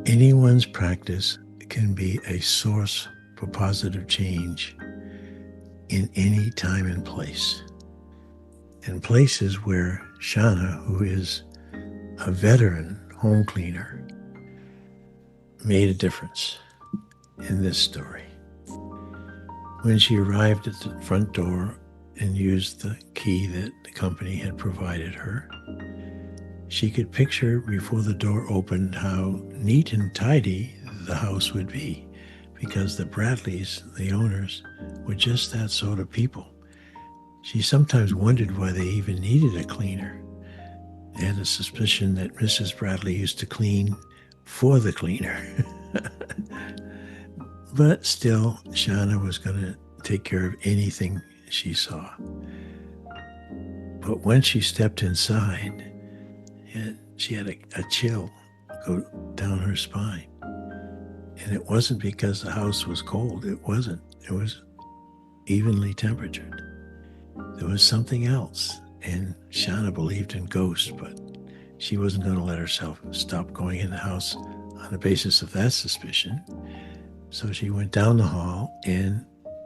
Anyone's practice can be a source for positive change in any time and place. And places where Shanna, who is a veteran home cleaner, made a difference in this story. When she arrived at the front door and used the key that the company had provided her, she could picture before the door opened how neat and tidy the house would be, because the Bradleys, the owners, were just that sort of people. She sometimes wondered why they even needed a cleaner. They had a suspicion that Mrs. Bradley used to clean for the cleaner. But still, Shanna was going to take care of anything she saw. But when she stepped inside, she had a chill go down her spine. And it wasn't because the house was cold. It wasn't. It was evenly temperatured. There was something else. And Shanna believed in ghosts, but she wasn't going to let herself stop going in the house on the basis of that suspicion. So she went down the hall and,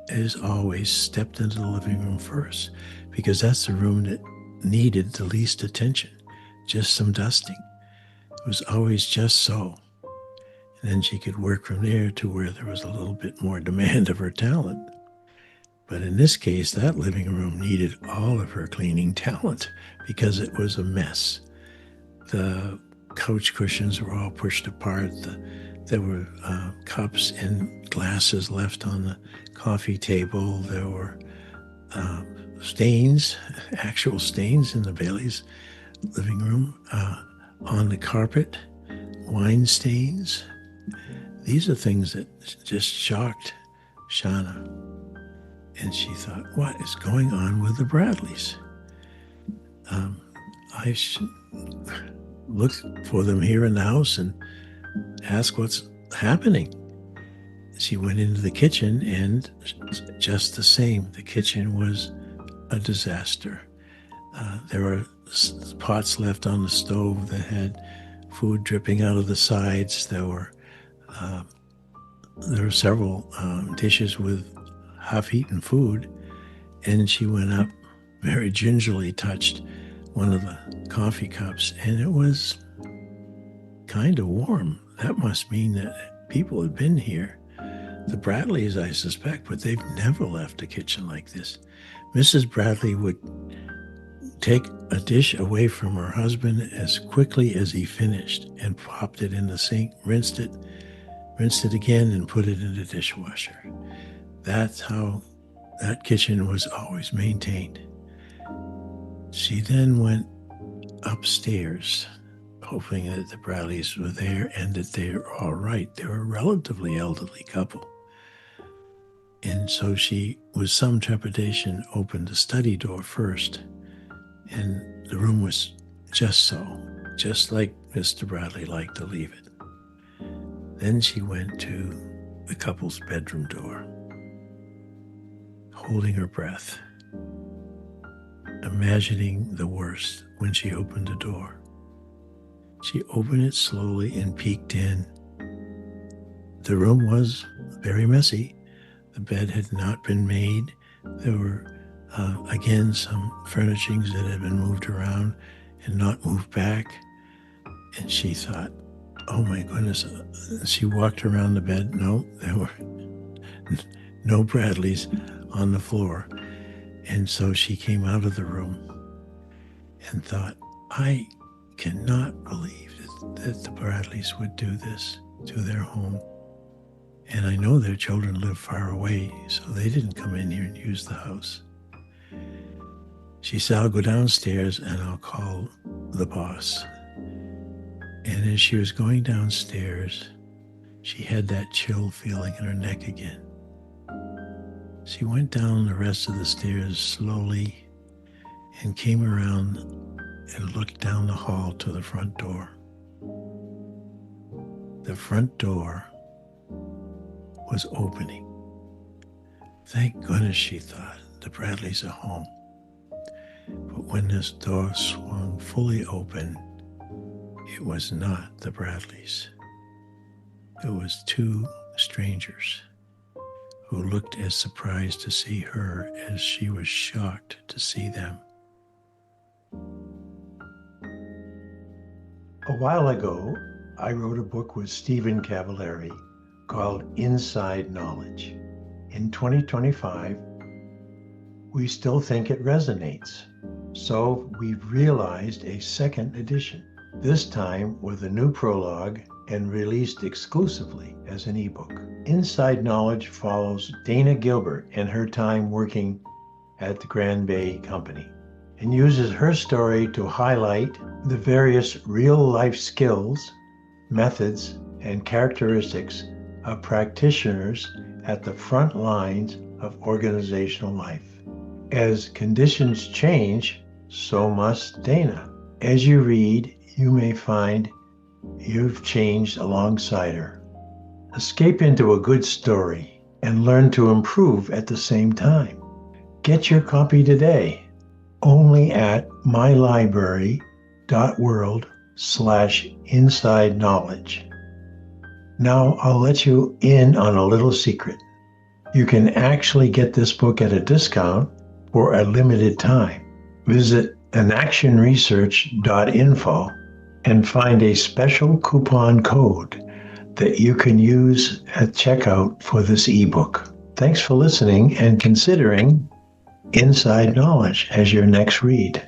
as always, stepped into the living room first, because that's the room that needed the least attention, just some dusting. It was always just so. And then she could work from there to where there was a little bit more demand of her talent. But in this case, that living room needed all of her cleaning talent because it was a mess. The couch cushions were all pushed apart. There were cups and glasses left on the coffee table. There were stains, actual stains in the Bailey's living room, on the carpet, wine stains. These are things that just shocked Shanna. And she thought, what is going on with the Bradleys? I should look for them here in the house and ask what's happening. She went into the kitchen, and just the same, the kitchen was a disaster. There were pots left on the stove that had food dripping out of the sides. There were several dishes with half-eaten food, and she went up, very gingerly touched one of the coffee cups, and it was kind of warm. That must mean that people had been here. The Bradleys, I suspect, but they've never left a kitchen like this. Mrs. Bradley would take a dish away from her husband as quickly as he finished and popped it in the sink, rinsed it again, and put it in the dishwasher. That's how that kitchen was always maintained. She then went upstairs, hoping that the Bradleys were there and that they were all right. They were a relatively elderly couple. And so she, with some trepidation, opened the study door first. And the room was just so, just like Mr. Bradley liked to leave it. Then she went to the couple's bedroom door, holding her breath, imagining the worst when she opened the door. She opened it slowly and peeked in. The room was very messy. The bed had not been made. There were, again, some furnishings that had been moved around and not moved back. And she thought, oh my goodness. She walked around the bed. No, there were no Bradleys on the floor. And so she came out of the room and thought, I cannot believe that the Bradleys would do this to their home. And I know their children live far away, so they didn't come in here and use the house. She said, I'll go downstairs and I'll call the boss. And as she was going downstairs, she had that chill feeling in her neck again. She went down the rest of the stairs slowly and came around and looked down the hall to the front door. The front door was opening. Thank goodness, she thought, the Bradleys are home. But when this door swung fully open, it was not the Bradleys. It was two strangers who looked as surprised to see her as she was shocked to see them. A while ago, I wrote a book with Stephen Cavallari called Inside Knowledge. In 2025, we still think it resonates. So we've realized a second edition, this time with a new prologue and released exclusively as an ebook. Inside Knowledge follows Dana Gilbert and her time working at the Grand Bay Company and uses her story to highlight the various real-life skills, methods, and characteristics of practitioners at the front lines of organizational life. As conditions change, so must Dana. As you read, you may find you've changed alongside her. Escape into a good story and learn to improve at the same time. Get your copy today, only at mylibrary.world/inside knowledge. Now I'll let you in on a little secret. You can actually get this book at a discount for a limited time. Visit enactionresearch.info and find a special coupon code that you can use at checkout for this ebook. Thanks for listening and considering Inside Knowledge as your next read.